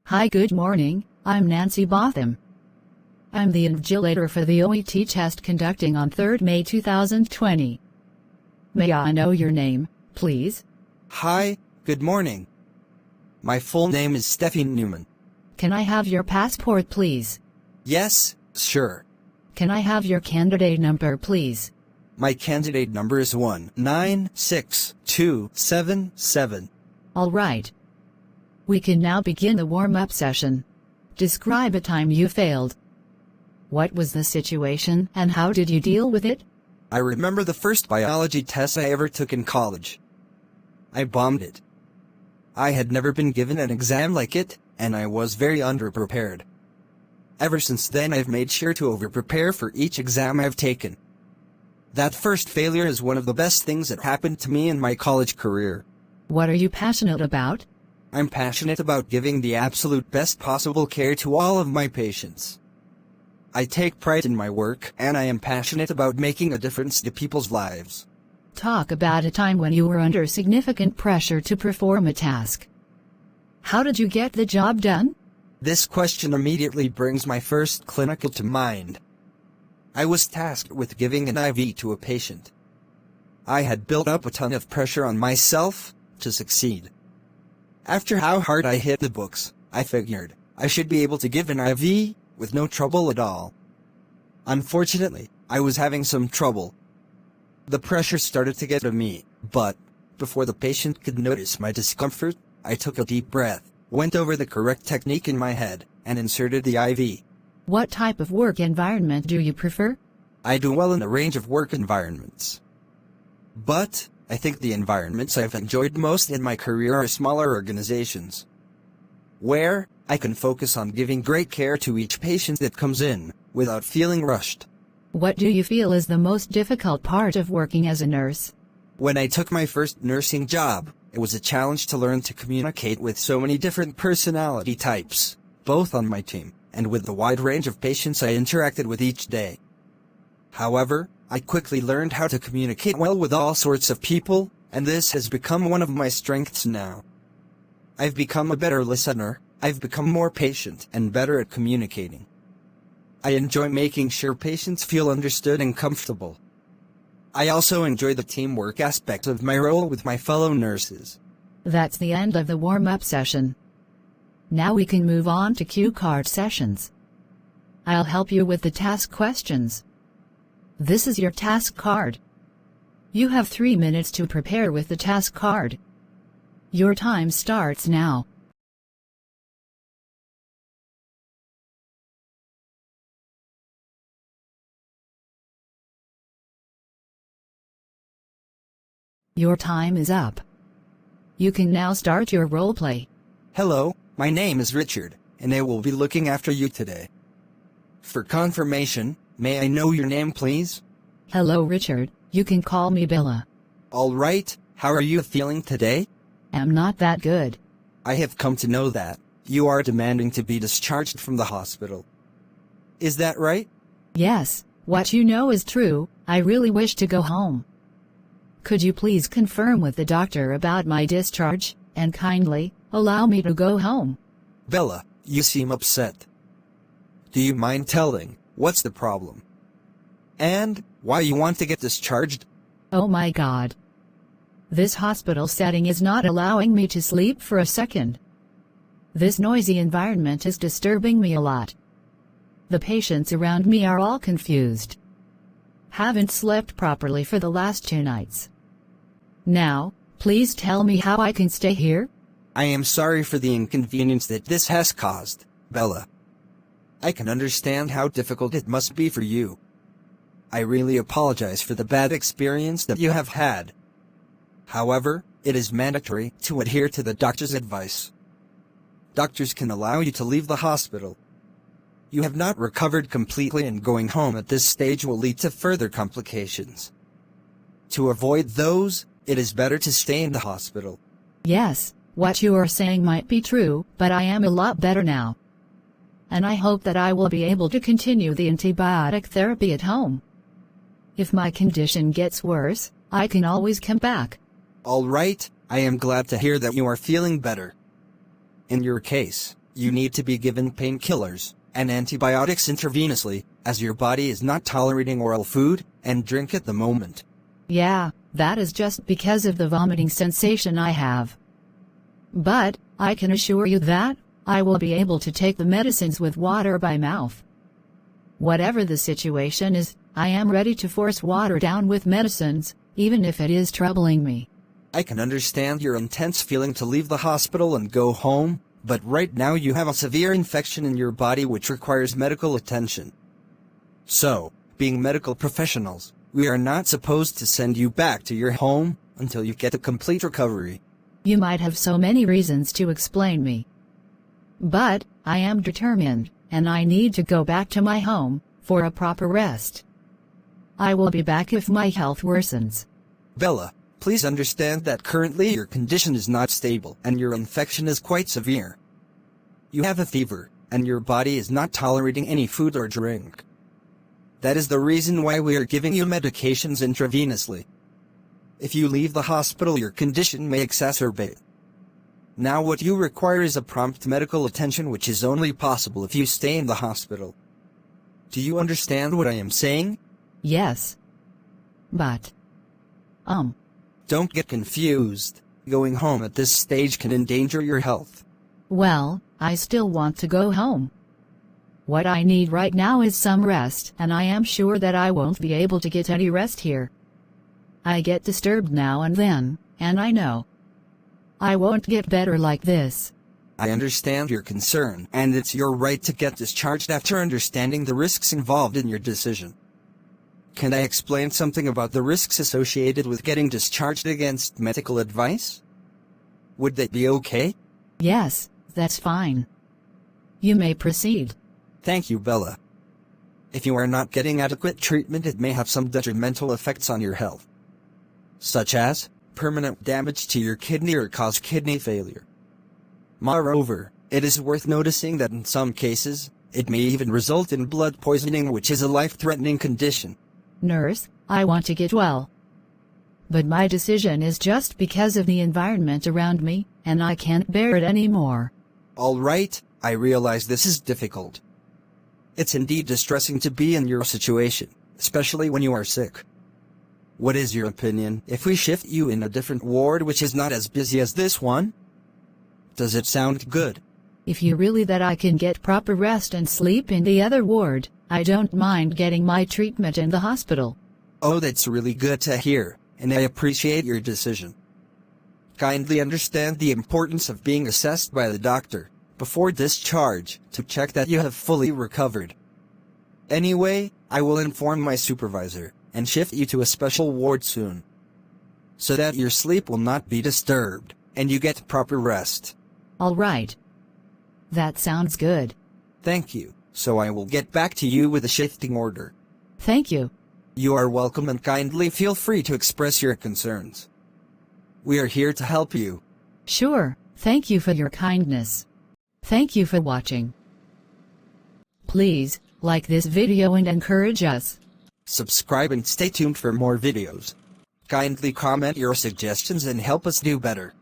Hi, good morning, I'm Nancy Botham. I'm the invigilator for the OET test conducting on 3rd May 2020. May I know your name, please? Hi, good morning. My full name is Steffi Newman. Can I have your passport, please? Yes, sure. Can I have your candidate number, please? My candidate number is 196277. All right. We can now begin the warm-up session. Describe a time you failed. What was the situation and how did you deal with it? I remember the first biology test I ever took in college. I bombed it. I had never been given an exam like it, and I was very underprepared. Ever since then I've made sure to over-prepare for each exam I've taken. That first failure is one of the best things that happened to me in my college career. What are you passionate about? I'm passionate about giving the absolute best possible care to all of my patients. I take pride in my work, and I am passionate about making a difference to people's lives. Talk about a time when you were under significant pressure to perform a task. How did you get the job done? This question immediately brings my first clinical to mind. I was tasked with giving an IV to a patient. I had built up a ton of pressure on myself to succeed. After how hard I hit the books, I figured I should be able to give an IV with no trouble at all. Unfortunately, I was having some trouble. The pressure started to get to me, but before the patient could notice my discomfort, I took a deep breath, went over the correct technique in my head, and inserted the IV. What type of work environment do you prefer? I do well in a range of work environments. But I think the environments I've enjoyed most in my career are smaller organizations, where I can focus on giving great care to each patient that comes in, without feeling rushed. What do you feel is the most difficult part of working as a nurse? When I took my first nursing job, it was a challenge to learn to communicate with so many different personality types, both on my team, and with the wide range of patients I interacted with each day. However, I quickly learned how to communicate well with all sorts of people, and this has become one of my strengths now. I've become a better listener, I've become more patient and better at communicating. I enjoy making sure patients feel understood and comfortable. I also enjoy the teamwork aspect of my role with my fellow nurses. That's the end of the warm-up session. Now we can move on to cue card sessions. I'll help you with the task questions. This is your task card. You have 3 minutes to prepare with the task card. Your time starts now. Your time is up. You can now start your role play. Hello, my name is Richard, and I will be looking after you today. For confirmation, may I know your name, please? Hello, Richard. You can call me Bella. All right, how are you feeling today? I'm not that good. I have come to know that you are demanding to be discharged from the hospital. Is that right? Yes, what you know is true. I really wish to go home. Could you please confirm with the doctor about my discharge, and kindly allow me to go home? Bella, you seem upset. Do you mind telling what's the problem? And why you want to get discharged? Oh my God. This hospital setting is not allowing me to sleep for a second. This noisy environment is disturbing me a lot. The patients around me are all confused. Haven't slept properly for the last 2 nights. Now, please tell me how I can stay here? I am sorry for the inconvenience that this has caused, Bella. I can understand how difficult it must be for you. I really apologize for the bad experience that you have had. However, it is mandatory to adhere to the doctor's advice. Doctors can allow you to leave the hospital. You have not recovered completely, and going home at this stage will lead to further complications. To avoid those, it is better to stay in the hospital. Yes, what you are saying might be true, but I am a lot better now. And I hope that I will be able to continue the antibiotic therapy at home. If my condition gets worse, I can always come back. All right, I am glad to hear that you are feeling better. In your case, You need to be given painkillers and antibiotics intravenously, as your body is not tolerating oral food and drink at the moment. Yeah, that is just because of the vomiting sensation I have. But I can assure you that I will be able to take the medicines with water by mouth. Whatever the situation is, I am ready to force water down with medicines, even if it is troubling me. I can understand your intense feeling to leave the hospital and go home, but right now you have a severe infection in your body which requires medical attention. So, being medical professionals, we are not supposed to send you back to your home until you get a complete recovery. You might have so many reasons to explain me. But I am determined, and I need to go back to my home for a proper rest. I will be back if my health worsens. Bella, please understand that currently your condition is not stable and your infection is quite severe. You have a fever, and your body is not tolerating any food or drink. That is the reason why we are giving you medications intravenously. If you leave the hospital, your condition may exacerbate. Now what you require is a prompt medical attention, which is only possible if you stay in the hospital. Do you understand what I am saying? Yes. But... Don't get confused. Going home at this stage can endanger your health. Well, I still want to go home. What I need right now is some rest, and I am sure that I won't be able to get any rest here. I get disturbed now and then, and I know I won't get better like this. I understand your concern, and it's your right to get discharged after understanding the risks involved in your decision. Can I explain something about the risks associated with getting discharged against medical advice? Would that be okay? Yes, that's fine. You may proceed. Thank you, Bella. If you are not getting adequate treatment, it may have some detrimental effects on your health, such as permanent damage to your kidney or cause kidney failure. Moreover, it is worth noticing that in some cases, it may even result in blood poisoning, which is a life-threatening condition. Nurse, I want to get well. But my decision is just because of the environment around me, and I can't bear it anymore. All right, I realize this is difficult. It's indeed distressing to be in your situation, especially when you are sick. What is your opinion if we shift you in a different ward which is not as busy as this one? Does it sound good? If you really that I can get proper rest and sleep in the other ward, I don't mind getting my treatment in the hospital. Oh, that's really good to hear, and I appreciate your decision. Kindly understand the importance of being assessed by the doctor before discharge to check that you have fully recovered. Anyway, I will inform my supervisor and shift you to a special ward soon, so that your sleep will not be disturbed and you get proper rest. All right. That sounds good. Thank you. So I will get back to you with a shifting order. Thank you. You are welcome, and kindly feel free to express your concerns. We are here to help you. Sure. Thank you for your kindness. Thank you for watching. Please, like this video and encourage us. Subscribe and stay tuned for more videos. Kindly comment your suggestions and help us do better.